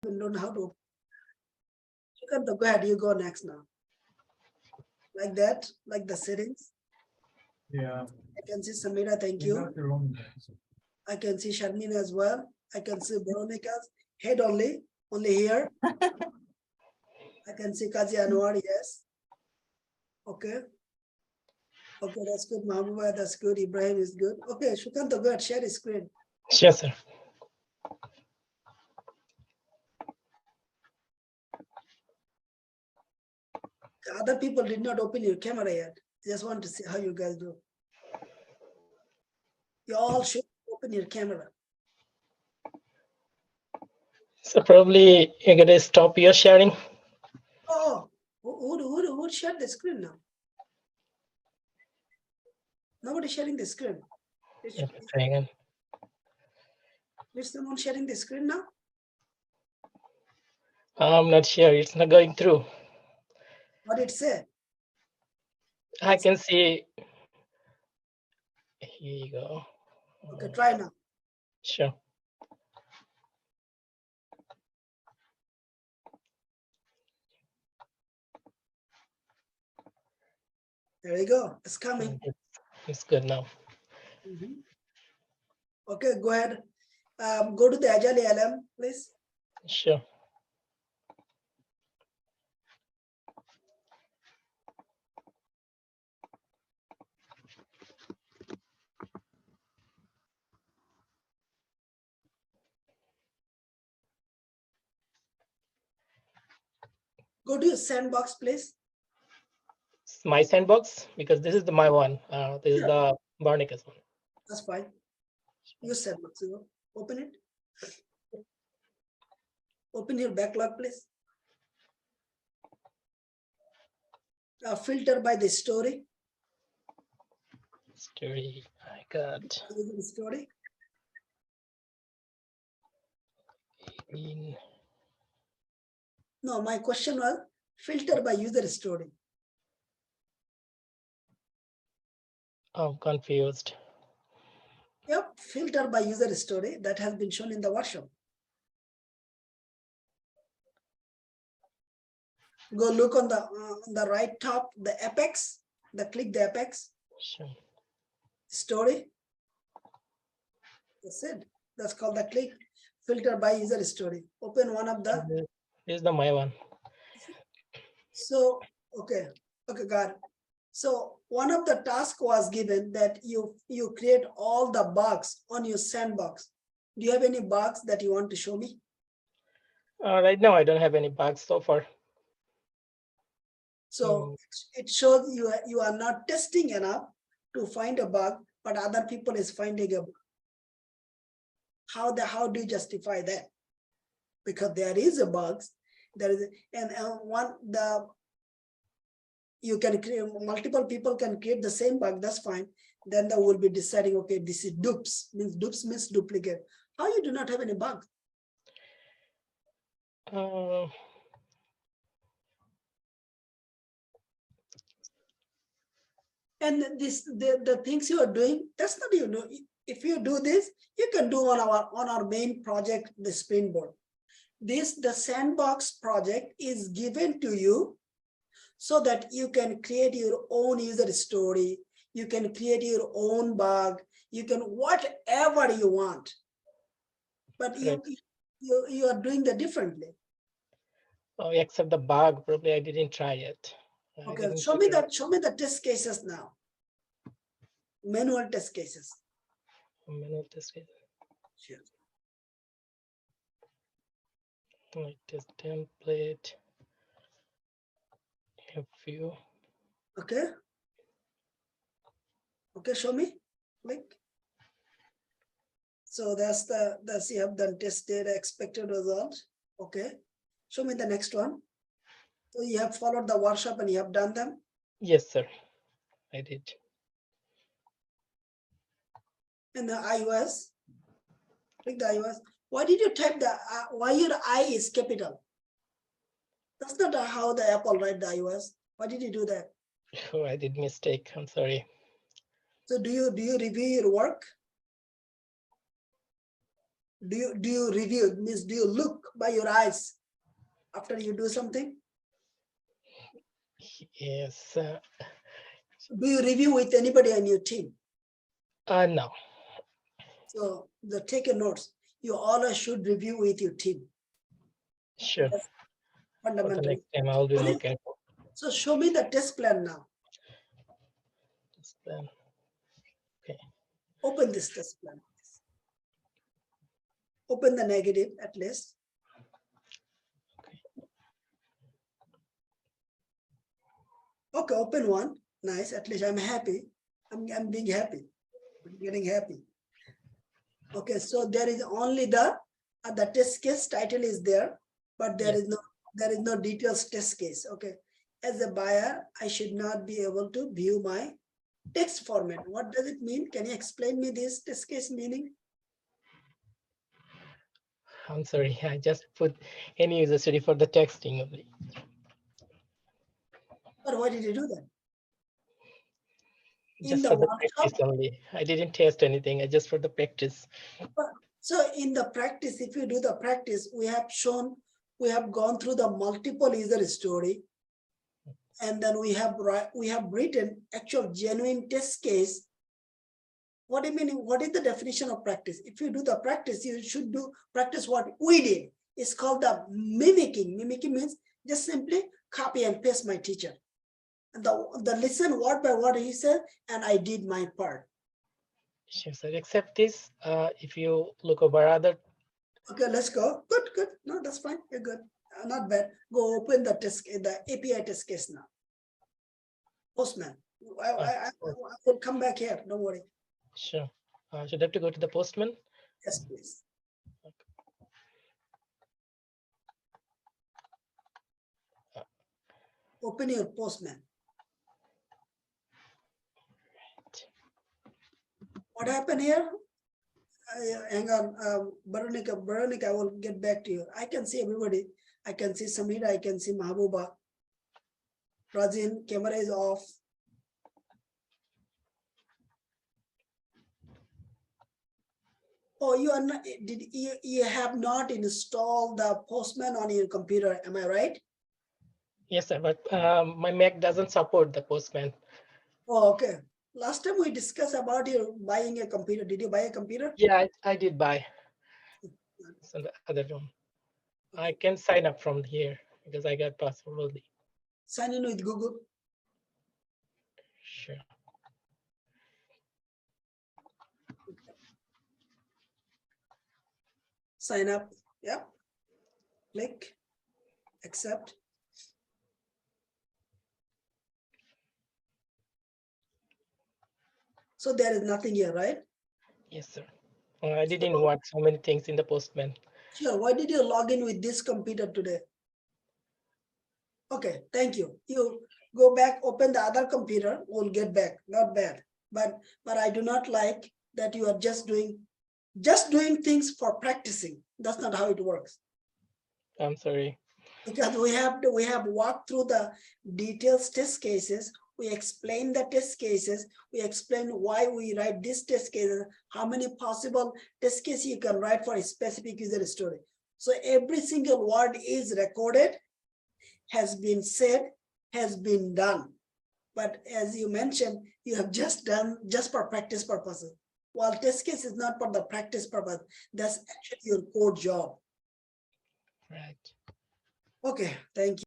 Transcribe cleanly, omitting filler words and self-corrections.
don't know how to. You can go ahead. You go next now. Like that, like the settings. Yeah. I can see Samira. Thank you. I can see Sharmina as well. I can see Veronica's head only here. I can see Kazi Anwar. Yes. Okay. Okay, that's good. Mahbuba, that's good. Ibrahim is good. Okay, Shukant, go ahead. Share the screen. Sure, sir. Other people did not open your camera yet. Just want to see how you guys do. You all should open your camera. So probably you're gonna stop your sharing. Oh, who shared the screen now? Nobody sharing the screen. Yeah, try again. Is someone sharing the screen now? I'm not sure. It's not going through. What did it say? I can see. Here you go. Okay, try now. Sure. There you go. It's coming. It's good now. Okay, go ahead. Go to the Agile ALM, please. Sure. Go to your Sandbox, please. My Sandbox, because this is my one. This is the Barnica's one. That's fine. Use Sandbox. Open it. Open your backlog, please. Filter by the story. Story. I got. Story. No, my question was filter by user story. I'm confused. Yep, filter by user story that has been shown in the workshop. Go look on the right top, the apex, click the apex. Sure. Story. That's it. That's called the click filter by user story. Open one of the. This is the my one. So, okay, got it. So one of the tasks was given that you create all the bugs on your Sandbox. Do you have any bugs that you want to show me? Right now, I don't have any bugs so far. So it shows you are not testing enough to find a bug, but other people is finding a bug. How do you justify that? Because there is a bugs, there is, and you can create, multiple people can create the same bug, that's fine. Then they will be deciding, okay, this is dupes means duplicate. How you do not have any bug? And the things you are doing, that's not, if you do this, you can do on our main project, the Springboard. The Sandbox project is given to you so that you can create your own user story. You can create your own bug. You can whatever you want. But right. you are doing that differently. Oh, except the bug, probably I didn't try it. Okay, show me the test cases now. Manual test cases. Manual test cases. Sure. Like test template. A few. Okay. Okay, show me. Click. So that's you have done test data expected result. Okay. Show me the next one. So you have followed the workshop and you have done them? Yes, sir. I did. And the iOS. Click the iOS. Why did you type why your I is capital? That's not how the Apple write the iOS. Why did you do that? Oh, I did mistake. I'm sorry. So do you review your work? Do you review? Means do you look by your eyes after you do something? Yes. Do you review with anybody on your team? No. So take a notes. You always should review with your team. Sure. That's For the fundamental. next time, I'll be more careful. So show me the test plan now. Test plan. Okay. Open this test plan. Open the negative at least. Okay, open one. Nice. At least I'm happy. I'm being happy. I'm getting happy. Okay, so there is only the test case title is there, but there is no details test case. Okay. As a buyer, I should not be able to view my text format. What does it mean? Can you explain me this test case meaning? I'm sorry, I just put any user study for the texting only. Or why did you do that? Just for the practice only. I didn't test anything. I just for the practice. So in the practice, if you do the practice, we have gone through the multiple user story, and then we have written actual genuine test case. What do you mean? What is the definition of practice? If you do the practice, you should do practice what we did. It's called the mimicking. Mimicking means just simply copy and paste my teacher. And the listen word by word he said, and I did my part. Sure, sir. Except this, if you look over other. Okay, let's go. Good. No, that's fine. You're good. Not bad. Go open the API test case now. Postman. I will come back here. Don't worry. Sure. Should I have to go to the Postman? Yes, please. Okay. Open your Postman. What happened here? Hang on, Veronica, I will get back to you. I can see everybody. I can see Samira, I can see Mahbuba. Rajin, camera is off. Oh, you are not, you have not installed the Postman on your computer, am I right? Yes, sir, but my Mac doesn't support the Postman. Oh, okay. Last time we discussed about you buying a computer. Did you buy a computer? Yeah, I did buy. It's in the other room. I can sign up from here because I got password already. Sign in with Google. Sure. Sign up. Yeah. Click. Accept. So there is nothing here, right? Yes, sir. I didn't want so many things in the Postman. Sure. Why did you log in with this computer today? Okay, thank you. You go back, open the other computer, we'll get back. Not bad. But I do not like that you are just doing things for practicing. That's not how it works. I'm sorry. Because we have walked through the details test cases. We explain the test cases. We explain why we write this test cases, how many possible test cases you can write for a specific user story. So every single word is recorded, has been said, has been done. But as you mentioned, you have just done just for practice purposes. While test case is not for the practice purpose, that's actually your core job. Right. Okay, thank you.